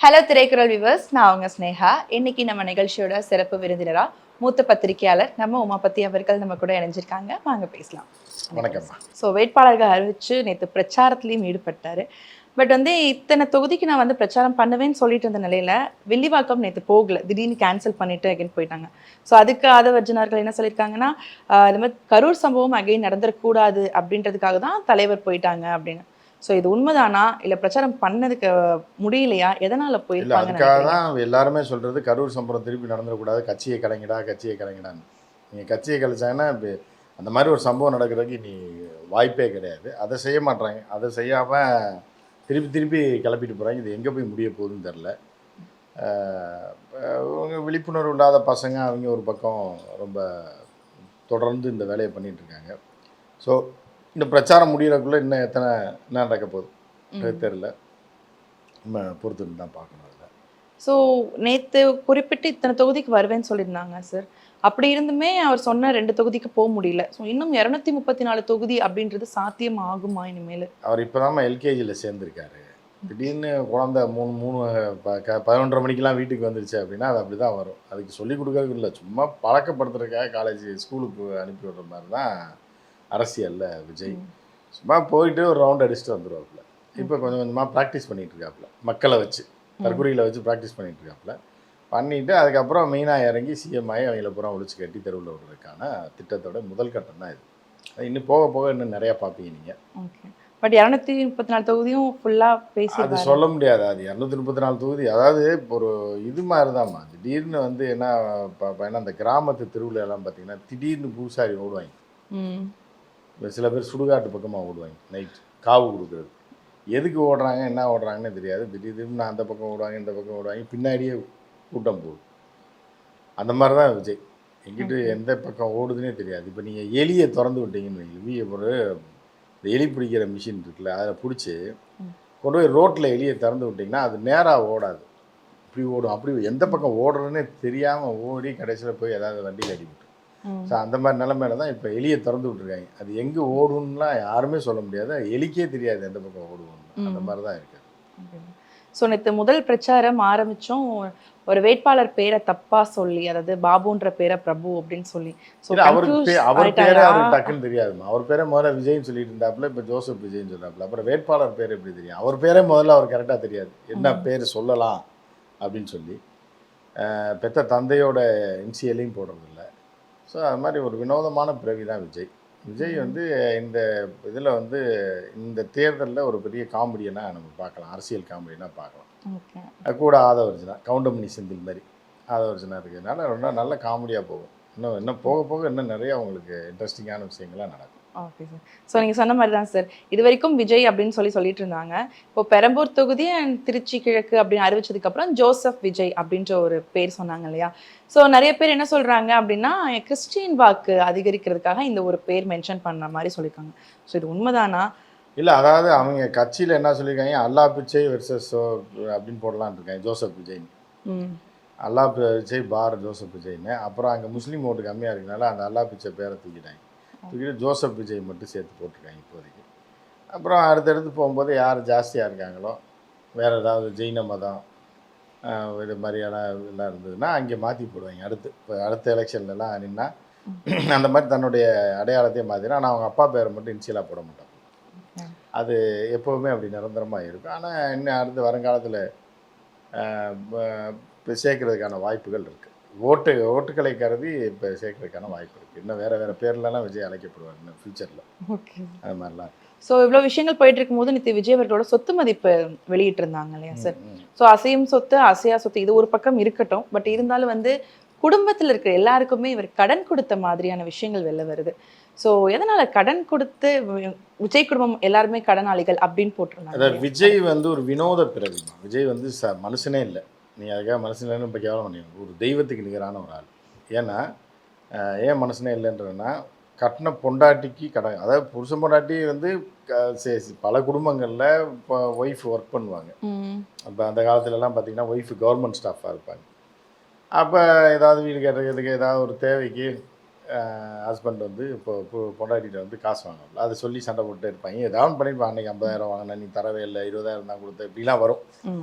Hello திரைக்குறள் viewers, நான் அவங்க ஸ்னேகா. இன்னைக்கு நம்ம நிகழ்ச்சியோட சிறப்பு விருந்தினரா மூத்த பத்திரிகையாளர் நம்ம உமாபதி அவர்கள் நம்ம கூட இணைஞ்சிருக்காங்க. வாங்க பேசலாம். வணக்கம்மா. ஸோ வேட்பாளர்கள் அறிவிச்சு நேற்று பிரச்சாரத்திலையும் ஈடுபட்டாரு. பட் இத்தனை தொகுதிக்கு நான் பிரச்சாரம் பண்ணுவேன்னு சொல்லிட்டு இருந்த நிலையில வில்லிவாக்கம் நேற்று போகல, திடீர்னு கேன்சல் பண்ணிட்டு அகைன் போயிட்டாங்க. ஸோ அதுக்கு ஆதவர்ஜினார்கள் என்ன சொல்லியிருக்காங்கன்னா, இது மாதிரி கரூர் சம்பவம் அகைன் நடந்துடக்கூடாது அப்படின்றதுக்காக தான் தலைவர் போயிட்டாங்க அப்படின்னு. ஸோ இது உண்மைதானா, இல்லை பிரச்சாரம் பண்ணதுக்கு முடியலையா, எதனால போயிருக்காங்க? அதுக்காக தான் எல்லாருமே சொல்றது கரூர் சம்பவம் திருப்பி நடந்துடக்கூடாது, கட்சியை கலைங்கடா கட்சியை கலைங்கடான்னு. நீங்கள் கட்சியை கலைச்சாங்கன்னா இப்போ அந்த மாதிரி ஒரு சம்பவம் நடக்கிறதுக்கு இனி வாய்ப்பே கிடையாது. அதை செய்ய மாட்டாங்க. அதை செய்யாமல் திருப்பி திருப்பி கிளப்பிட்டு போகிறாங்க. இது எங்கே போய் முடிய போகுதுன்னு தெரில. விழிப்புணர்வு இல்லாத பசங்க அவங்க ஒரு பக்கம் ரொம்ப தொடர்ந்து இந்த வேலையை பண்ணிகிட்ருக்காங்க. ஸோ இந்த பிரச்சாரம் முடிகிறக்குள்ளே இன்னும் என்ன நடக்க போகுது தெரில. நம்ம பொறுத்து தான் பார்க்கணும். அதில் ஸோ நேற்று குறிப்பிட்டு இத்தனை தொகுதிக்கு வருவேன்னு சொல்லியிருந்தாங்க சார். அப்படி இருந்துமே அவர் சொன்ன 2 தொகுதிக்கு போக முடியல. ஸோ இன்னும் 234 தொகுதி அப்படின்றது சாத்தியம் ஆகுமா இனிமேல்? அவர் இப்போ தான் எல்கேஜியில் சேர்ந்துருக்காரு. திடீர்னு குழந்தை 11:30 மணிக்கெலாம் வீட்டுக்கு வந்துருச்சு அப்படின்னா அது அப்படி தான் வரும். அதுக்கு சொல்லிக் கொடுக்கறதுக்கு இல்லை, சும்மா பழக்கப்படுத்துறதுக்காக காலேஜ் ஸ்கூலுக்கு அனுப்பி விடுற மாதிரி தான் அரசியலில் விஜய். சும்மா போயிட்டு ஒரு ரவுண்ட் அடிச்சுட்டு வந்துடுவாப்புல. இப்போ கொஞ்சம் கொஞ்சமாக ப்ராக்டிஸ் பண்ணிகிட்ருக்காப்புல, மக்களை வச்சு தற்கொலைகளை வச்சு ப்ராக்டிஸ் பண்ணிகிட்ருக்காப்புல. பண்ணிவிட்டு அதுக்கப்புறம் மெயினாக இறங்கி சிஎம் ஆகி அவங்கள பூரா ஒழிச்சு கட்டி தெருவில் விடுறதுக்கான திட்டத்தோட முதல் கட்டம் தான் இது. இன்னும் போக போக இன்னும் நிறையா பார்ப்பீங்க நீங்கள். ஓகே. பட் 234 தொகுதியும் ஃபுல்லாக பேசி அது சொல்ல முடியாது. அது 234 தொகுதி, அதாவது ஒரு இது மாதிரி தான்மா. திடீர்னு என்ன ஏன்னா அந்த கிராமத்து திருவிழா எல்லாம் பார்த்தீங்கன்னா திடீர்னு பூசாரி ஓடுவாங்க. சில பேர் சுடுகாட்டு பக்கமாக ஓடுவாங்க நைட் காவு கொடுக்குறது. எதுக்கு ஓடுறாங்க என்ன ஓடுறாங்கன்னு தெரியாது. திடீர்னு அந்த பக்கம் ஓடுவாங்க இந்த பக்கம் ஓடுவாங்க, பின்னாடியே கூட்டம் போகுது. அந்த மாதிரி தான் விஜய். எங்கிட்ட எந்த பக்கம் ஓடுதுன்னே தெரியாது. இப்போ நீங்கள் எலியை திறந்து விட்டீங்கன்னு வைங்க, ஒரு எலி பிடிக்கிற மிஷின் இருக்குல்ல, அதில் பிடிச்சி கொண்டு போய் ரோட்டில் எலியை திறந்து விட்டிங்கன்னா அது நேராக ஓடாது, இப்படி ஓடும். அப்படி எந்த பக்கம் ஓடுறதுன்னே தெரியாமல் ஓடி கடைசியில் போய் ஏதாவது வண்டியில் அடிவிட்டு. ஸோ அந்த மாதிரி நிலைமையில தான் இப்போ எலியை திறந்து விட்டுருக்காங்க. அது எங்கே ஓடுன்னுலாம் யாருமே சொல்ல முடியாது. எலிக்கே தெரியாது எந்த பக்கம் ஓடுவோம்னு. அந்த மாதிரி தான் இருக்குது. ஸோ நேற்று முதல் பிரச்சாரம் ஆரம்பித்தோம், ஒரு வேட்பாளர் பேரை தப்பாக சொல்லி, அதாவது பாபுன்ற பேரை பிரபு அப்படின்னு சொல்லி. அவர் பேரை அவருக்கு டக்குன்னு தெரியாதுமா. அவர் பேரை முதல்ல விஜய்னு சொல்லிட்டு இருந்தாப்புல, இப்போ ஜோசப் விஜய்னு சொன்னாப்புல. அப்புறம் வேட்பாளர் பேர் எப்படி தெரியும்? அவர் பேரே முதல்ல அவர் கரெக்டாக தெரியாது, என்ன பேர் சொல்லலாம் அப்படின்னு சொல்லி. பெத்த தந்தையோட இன்சியலையும் போடுறதில்ல. ஸோ அது மாதிரி ஒரு வினோதமான பிறவி தான் விஜய். விஜய் இந்த இதில் இந்த தேர்தலில் ஒரு பெரிய காமெடியனாக நம்ம பார்க்கலாம், அரசியல் காமெடியனாக பார்க்கலாம். அது கூட ஆதவர்ஜனா, கவுண்டமணி செந்தில் மாதிரி ஆதவர்ஜனா இருக்கிறதுனால ரொம்ப நல்ல காமெடியாக போகும். இன்னும் போக போக இன்னும் நிறைய உங்களுக்கு இன்ட்ரெஸ்டிங்கான விஷயங்கள்லாம் நடக்கும். Okay sir. ஸோ நீங்கள் சொன்ன மாதிரி தான் சார், இது வரைக்கும் விஜய் அப்படின்னு சொல்லிட்டு இருந்தாங்க. இப்போ பெரம்பூர் தொகுதி அண்ட் திருச்சி கிழக்கு அப்படின்னு அறிவிச்சதுக்கப்புறம் ஜோசப் விஜய் அப்படின்ற ஒரு பேர் சொன்னாங்க இல்லையா? ஸோ நிறைய பேர் என்ன சொல்கிறாங்க அப்படின்னா, கிறிஸ்டின் வாக்கு அதிகரிக்கிறதுக்காக இந்த ஒரு பேர் மென்ஷன் பண்ண மாதிரி சொல்லியிருக்காங்க. ஸோ இது உண்மைதானா? இல்லை, அதாவது அவங்க கட்சியில் என்ன சொல்லியிருக்காங்க, அல்லா பிச்சை வெர்சஸ் அப்படின்னு போடலான்னு இருக்காங்க ஜோசப் விஜய்னு. அல்லா பிச்சை பார் ஜோசப் விஜய்னு. அப்புறம் அங்கே முஸ்லீம் ஓட்டு கம்மியாக இருக்கனால அந்த அல்லா பிச்சை பேரை தூக்கிட்டாங்க. தூக்கிட்டு ஜோசப் விஜய் மட்டும் சேர்த்து போட்டிருக்காங்க இப்போதைக்கு. அப்புறம் அடுத்தடுத்து போகும்போது யார் ஜாஸ்தியாக இருக்காங்களோ, வேறு ஏதாவது ஜெயின மதம் இது மாதிரியான இதெல்லாம் இருந்ததுன்னா அங்கே மாற்றி போடுவாங்க. இப்போ அடுத்த எலெக்ஷன்லலாம் நின்னா அந்த மாதிரி தன்னுடைய அடையாளத்தையே மாற்றினா, ஆனால் அவங்க அப்பா பேரை மட்டும் இன்சியலாக போட மாட்டாங்க. அது எப்போவுமே அப்படி நிரந்தரமாக இருக்கும். ஆனால் இன்னும் அடுத்த வருங்காலத்தில் இப்போ சேர்க்கறதுக்கான வாய்ப்புகள் இருக்குது. ஓட்டுக்களை கருதி இப்போ சேர்க்கறதுக்கான வாய்ப்பு இருக்குது. இன்னும் வேறு பேர்லலாம் விஜய் அழைக்கப்படுவார் இன்னும் ஃப்யூச்சரில். ஓகே, அது மாதிரிலாம். ஸோ இவ்வளோ விஷயங்கள் போயிட்டு இருக்கும்போது நேற்று விஜய் அவர்களோட சொத்து மதிப்பு வெளியிட்டிருந்தாங்க இல்லையா சார்? ஸோ அசையும் சொத்து அசையா சொத்து இது ஒரு பக்கம் இருக்கட்டும், பட் இருந்தாலும் குடும்பத்தில் இருக்கிற எல்லாருக்குமே இவர் கடன் கொடுத்த மாதிரியான விஷயங்கள் வெளில வருது. ஸோ எதனால் கடன் கொடுத்து விஜய் குடும்பம் எல்லாருமே கடனாளிகள் அப்படின்னு போட்டிருந்தாங்க? அதாவது விஜய் ஒரு வினோத பிறவி. விஜய் மனுஷனே இல்லை. நீ அதுக்காக மனுஷனு இப்போ கேவலம் பண்ணி ஒரு தெய்வத்துக்கு நிகரான ஒரு ஆள். ஏன்னா ஏன் மனுஷனே இல்லைன்றதுன்னா, கட்டின பொண்டாட்டிக்கு கடன், அதாவது புருஷன் பொண்டாட்டி பல குடும்பங்களில் இப்போ ஒய்ஃப் ஒர்க் பண்ணுவாங்க. அப்போ அந்த காலத்துலலாம் பார்த்திங்கன்னா ஒய்ஃப் கவர்மெண்ட் ஸ்டாஃபாக இருப்பாங்க. அப்போ ஏதாவது வீடு கட்டுறதுக்கு ஏதாவது ஒரு தேவைக்கு ஹஸ்பண்ட் இப்போ பொண்டாட்டிகிட்ட காசு வாங்கல, அதை சொல்லி சண்டை போட்டு இருப்பாங்க. ஏதாவது பண்ணியிருப்பாங்க. அன்றைக்கி 50,000 வாங்கினேன், நீ தரவே இல்லை, 20,000 தான் கொடுத்த, இப்படிலாம் வரும்.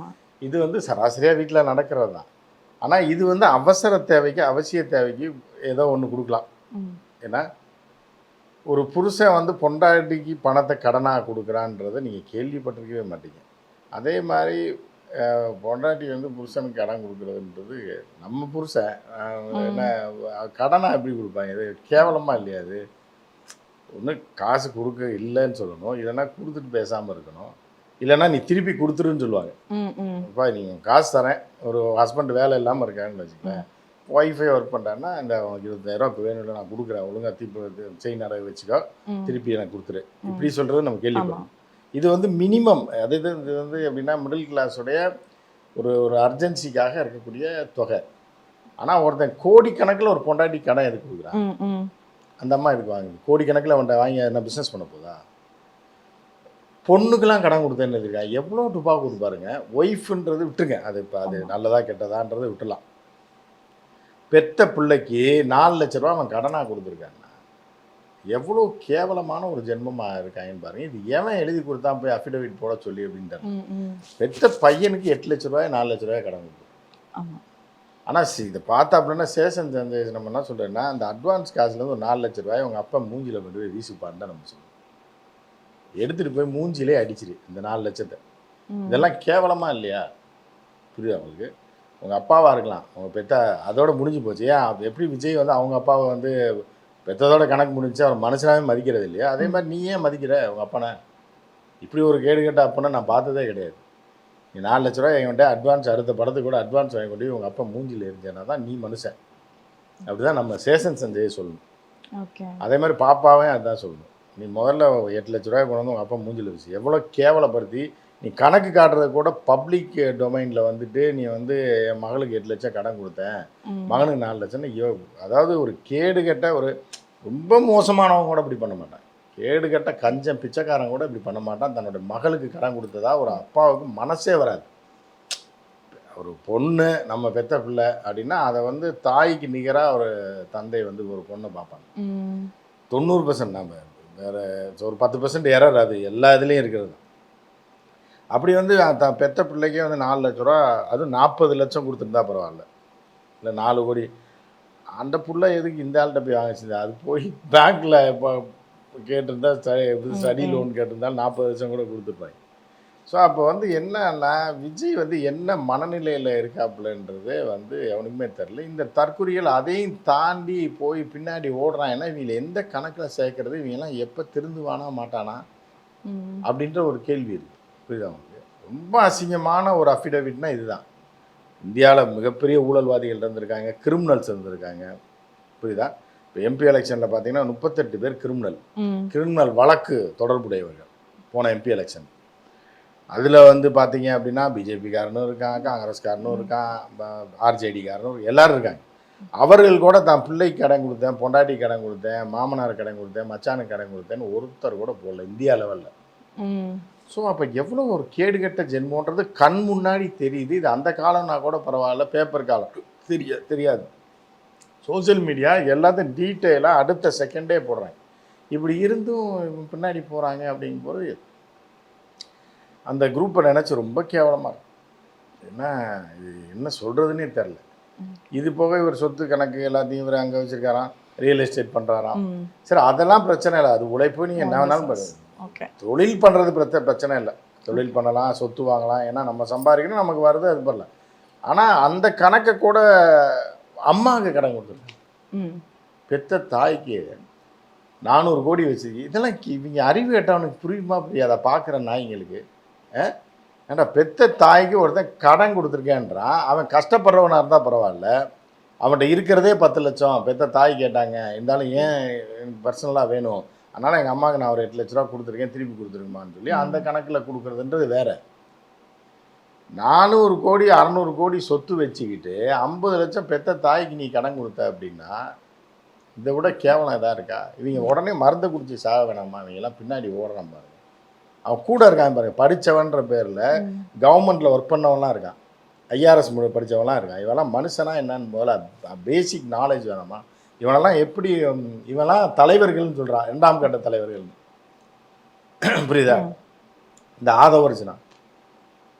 இது வந்து சராசரியாக வீட்டில் நடக்கிறது தான். ஆனால் இது வந்து அவசர தேவைக்கு அவசிய தேவைக்கு ஏதோ ஒன்று கொடுக்கலாம். ஏன்னா ஒரு புருஷன் வந்து பொண்டாட்டிக்கு பணத்தை கடனாக கொடுக்குறான்றதை நீங்கள் கேள்விப்பட்டிருக்கவே மாட்டீங்க. அதே மாதிரி பொண்டாட்டி வந்து புருஷனுக்கு கடன் கொடுக்குறதுன்றது நம்ம புருஷன் என்ன கடனாக எப்படி கொடுப்பாங்க? இது கேவலமாக இல்லையா? அது ஒன்று காசு கொடுக்க இல்லைன்னு சொல்லணும், இல்லைன்னா கொடுத்துட்டு பேசாமல் இருக்கணும், இல்லைன்னா நீ திருப்பி கொடுத்துருன்னு சொல்லுவாங்க. இப்போ நீங்கள் காசு தரேன், ஒரு ஹஸ்பண்ட் வேலை இல்லாமல் இருக்காங்கன்னு வச்சுக்கலேன், ஒய்ஃபை ஒர்க் பண்ணுறான்னா இந்த 20,000 இப்போ வேணும், இல்லை நான் கொடுக்குறேன், ஒழுங்காக திருப்பி செயின் அடகு வச்சுக்கோ, திருப்பி எனக்கு கொடுத்துரு, இப்படி சொல்கிறது நம்ம கேள்விப்படும். இது வந்து மினிமம். அது இது வந்து எப்படின்னா மிடில் கிளாஸுடைய ஒரு ஒரு அர்ஜென்சிக்காக இருக்கக்கூடிய தொகை. ஆனால் ஒருத்தன் கோடிக்கணக்கில் ஒரு பொண்டாட்டி கடன் எதுக்கு கொடுக்குறான்? அந்த அம்மா இதுக்கு வாங்குது. கோடிக்கணக்கில் அவன்கிட்ட வாங்கி என்ன பிஸ்னஸ் பண்ண போதா? பொண்ணுக்கெல்லாம் கடன் கொடுத்தேன்னு இருக்கா, எவ்வளோ ரூபா கொடுப்பாருங்க. ஒய்ஃபுன்றது விட்டுருங்க, அது இப்போ அது நல்லதா கெட்டதான்றதை விட்டுலாம். பெத்த பிள்ளைக்கு 4 லட்ச ரூபா அவன் கடனாக கொடுத்துருக்காங்க. எவ்வளோ கேவலமான ஒரு ஜென்மமாக இருக்காங்கன்னு பாருங்க. இது ஏன் எழுதி கொடுத்தா போய் அஃபிடவிட் போட சொல்லி அப்படின்ட்டு. பெத்த பையனுக்கு 8 லட்ச ரூபாய் 4 லட்ச ரூபாய் கடன் கொடுக்கும். ஆனால் இதை பார்த்தா அப்படின்னா சேஷன் நம்ம என்ன சொல்கிறேன்னா, அந்த அட்வான்ஸ் காசுலேருந்து ஒரு 4 லட்ச ரூபாய் உங்கள் அப்பா மூஞ்சியில் கொண்டு போய் வீசிப்பான்னு தான் நம்ம சொல்லுவோம். எடுத்துகிட்டு போய் மூஞ்சிலே அடிச்சிரு இந்த 4 லட்சத்தை. இதெல்லாம் கேவலமாக இல்லையா? புரியுது அவங்களுக்கு? உங்கள் அப்பாவாக இருக்கலாம், உங்கள் பெத்த அதோட முடிஞ்சு போச்சு. ஏன் எப்படி விஜய் வந்து அவங்க அப்பாவை வந்து பெற்றதோட கணக்கு முடிஞ்சு அவர் மனுஷனாவே மதிக்கிறது இல்லையா? அதே மாதிரி நீ ஏன் மதிக்கிற உங்கள் அப்பனை? இப்படி ஒரு கேடு கேட்ட அப்பனை நான் பார்த்ததே கிடையாது. நீ 4 லட்ச ரூபாய் என்கிட்ட அட்வான்ஸ், அடுத்த படத்துக்கு கூட அட்வான்ஸ் வாங்கி கொண்டு உங்கள் அப்பா மூஞ்சில் இருந்தேன்னா தான் நீ மனுஷன். அப்படி தான் நம்ம சேஷன் சஞ்சயை சொல்லணும். அதே மாதிரி பாப்பாவே அதுதான் சொல்லணும். நீ முதல்ல 8 லட்ச ரூபாய் கொண்டு வந்து உங்கள் அப்பா மூஞ்சில் வச்சு எவ்வளோ கேவலப்படுத்தி நீ கணக்கு காட்டுறது கூட பப்ளிக் டொமைனில் வந்துட்டு நீ வந்து என் மகளுக்கு 8 லட்சம் கடன் கொடுத்தேன், மகனுக்கு 4 லட்சம்னு. அதாவது ஒரு கேடு கெட்ட ஒரு ரொம்ப மோசமானவங்க கூட இப்படி பண்ண மாட்டான். கேடு கெட்ட கஞ்சன் பிச்சைக்காரன் கூட இப்படி பண்ண மாட்டான். தன்னோட மகளுக்கு கடன் கொடுத்ததா ஒரு அப்பாவுக்கு மனசே வராது. ஒரு பொண்ணு நம்ம பெத்த பிள்ளை அப்படின்னா அதை வந்து தாய்க்கு நிகராக ஒரு தந்தை வந்து ஒரு பொண்ணை பார்ப்பாங்க. 90% நம்ம வேறு ஒரு 10% எரர் அது எல்லா இதுலேயும் இருக்கிறது. அப்படி வந்து பெத்த பிள்ளைக்கே வந்து 4 லட்ச ரூபா, அதுவும் 40 லட்சம் கொடுத்துருந்தா பரவாயில்ல, இல்லை 4 கோடி. அந்த பிள்ளை எதுக்கு இந்த ஆள்கிட்ட போய் வாங்கிச்சிருந்தா? அது போய் பேங்க்கில் இப்போ கேட்டிருந்தா ஸ்டடி லோன் கேட்டிருந்தாலும் 40 லட்சம் கூட கொடுத்துருப்பாங்க. ஸோ அப்போ வந்து என்னன்னா விஜய் வந்து என்ன மனநிலையில் இருக்காப்புலன்றதே வந்து எவனுக்குமே தெரில. இந்த தற்குறிகள் அதையும் தாண்டி போய் பின்னாடி ஓடுறான். ஏன்னா இவங்களை எந்த கணக்கில் சேர்க்கறது, இவங்கெல்லாம் எப்போ திருந்துவானா மாட்டானா அப்படின்ற ஒரு கேள்வி இருக்குது. புரியுதா உங்களுக்கு? ரொம்ப அசிங்கமான ஒரு அஃபிடவிட்னா இதுதான். இந்தியாவில் மிகப்பெரிய ஊழல்வாதிகள் இருந்திருக்காங்க, கிரிமினல்ஸ் இருந்திருக்காங்க. புரியுதா? இப்போ எம்பி எலெக்ஷனில் பார்த்தீங்கன்னா 38 பேர் கிரிமினல் வழக்கு தொடர்புடையவர்கள் போன எம்பி எலெக்ஷன். அதில் வந்து பார்த்தீங்க அப்படின்னா பிஜேபிக்காரனும் இருக்கான், காங்கிரஸ்காரனும் இருக்கான், ஆர்ஜேடிக்காரனும் எல்லோரும் இருக்காங்க. அவர்கள் கூட தான் பிள்ளைக்கு கடன் கொடுத்தேன், பொண்டாட்டி கடன் கொடுத்தேன், மாமனார் கடன் கொடுத்தேன், மச்சானுக்கு கடன் கொடுத்தேன்னு ஒருத்தர் கூட போடல இந்தியா லெவலில். ஸோ அப்போ எவ்வளோ ஒரு கேடுகட்ட ஜென்மன்றது கண் முன்னாடி தெரியுது. இது அந்த காலம்னா கூட பரவாயில்ல, பேப்பர் காலம் தெரியாது. சோசியல் மீடியா எல்லாத்தையும் டீட்டெயிலாக அடுத்த செகண்டே போடுறாங்க. இப்படி இருந்தும் பின்னாடி போகிறாங்க. அப்படிங்கும்போது அந்த குரூப்பை நினச்சி ரொம்ப கேவலமாக இருக்கும். ஏன்னா இது என்ன சொல்கிறதுனே தெரில. இது போக இவர் சொத்து கணக்கு எல்லாத்தையும் இவர் அங்கே வச்சுருக்காராம், ரியல் எஸ்டேட் பண்ணுறாராம். சரி, அதெல்லாம் பிரச்சனை இல்லை, அது உழைப்பு. நீங்கள் என்ன வேணாலும் பண்ணுறது. தொழில் பண்ணுறது பிரச்சனை இல்லை, தொழில் பண்ணலாம், சொத்து வாங்கலாம். ஏன்னா நம்ம சம்பாதிக்கணும், நமக்கு வருது, அது பண்ணலாம். ஆனால் அந்த கணக்கை கூட அம்மாவுக்கு கடன் கொடுத்துருக்கேன். பெத்த தாய்க்கு 400 கோடி வச்சு இதெல்லாம் இவங்க அறிவு கேட்டவனுக்கு புரியுமா புரியாதா? பார்க்குற நாய்ங்களுக்கு ஏன்டா பெத்த தாய்க்கு ஒருத்தன் கடன் கொடுத்துருக்கேன்றான். அவன் கஷ்டப்படுறவனாக இருந்தால் பரவாயில்ல, அவன்கிட்ட இருக்கிறதே 10 லட்சம். பெத்த தாய் கேட்டாங்க, இருந்தாலும் ஏன் எனக்கு பர்சனலாக வேணும், அதனால் எங்கள் அம்மாவுக்கு நான் ஒரு 8 லட்ச ரூபா கொடுத்துருக்கேன், திருப்பி கொடுத்துருக்குமான்னு சொல்லி அந்த கணக்கில் கொடுக்குறதுன்றது வேறு. 400 கோடி 600 கோடி சொத்து வச்சுக்கிட்டு 50 லட்சம் பெத்த தாய்க்கு நீ கடன் கொடுத்த அப்படின்னா இதை விட கேவலம் இதாக இருக்கா? இவங்க உடனே மருந்து குடிச்சு சாக வேணாமா? இவங்கெல்லாம் பின்னாடி ஓடுறான் பாருங்க. அவன் கூட இருக்கான் பாருங்க, படித்தவன்ற பேரில் கவர்மெண்ட்டில் ஒர்க் பண்ணவன்லாம் இருக்கான், ஐஆர்எஸ் படித்தவன்லாம் இருக்கான். இவெல்லாம் மனுஷனா என்னன்னு முதல்ல பேசிக் நாலேஜ் வேணாமா? இவனெல்லாம் எப்படி இவெல்லாம் தலைவர்கள்னு சொல்கிறான், 2ஆம் கட்ட தலைவர்கள். புரியுதா? இந்த ஆதவர்ஜனா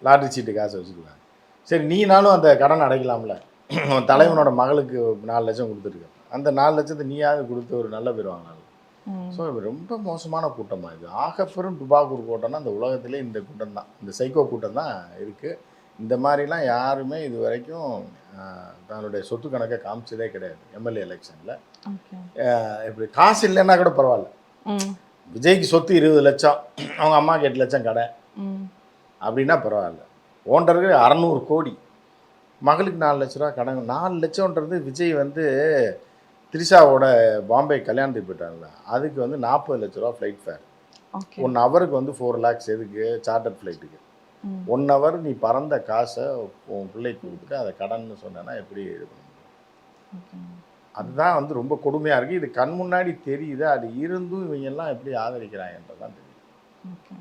லாட்ரி சீட்டு காசு வச்சுருக்காங்க. சரி நீனாலும் அந்த கடன் அடைக்கலாம்ல. உன் தலைவனோட மகளுக்கு 4 லட்சம் கொடுத்துருக்க. அந்த 4 லட்சத்தை நீயாவது கொடுத்து ஒரு நல்ல பேர் வாங்கலாம்ல. ஸோ ரொம்ப மோசமான கூட்டமா இது. ஆகப்பெரும் டுபாக்கூர் கூட்டம்னா இந்த உலகத்திலே இந்த கூட்டம் தான். இந்த சைக்கோ கூட்டம் தான் இருக்குது. இந்த மாதிரிலாம் யாருமே இது வரைக்கும் தன்னுடைய சொத்து கணக்கை காமிச்சதே கிடையாது எம்எல்ஏ எலெக்ஷனில். ஓகே. இப்படி காசு இல்லைன்னா கூட பரவாயில்ல. ம். விஜய்க்கு சொத்து 20 லட்சம், அவங்க அம்மாவுக்கு 8 லட்சம் கடன் ம். அப்படின்னா பரவாயில்ல. ஓண்டருக்கு 600 கோடி, மகளுக்கு 4 லட்ச ரூபா கடன். 4 லட்சம்ன்றது விஜய் வந்து த்ரிஷாவோட பாம்பே கல்யாணத்துக்கு போயிட்டாங்கல்ல, அதுக்கு வந்து 40 லட்ச ரூபா ஃப்ளைட் ஃபேர். ஓகே. 1 ஹவருக்கு வந்து 4 lakhs எதுக்கு? சார்ட்டர் ஃப்ளைட்டுக்கு. 1 ஹவர் நீ பறந்த காசை உன் பிள்ளைக்கு கொடுத்துட்டு அதை கடன்னு சொன்னேன்னா எப்படி இது பண்ண முடியும்? ஓகே. அதுதான் வந்து ரொம்ப கொடுமையாக இருக்குது. இது கண் முன்னாடி தெரியுது. அது இருந்தும் இவங்க எல்லாம் எப்படி ஆதரிக்கிறாங்கன்றதான் தெரியும். ஓகே.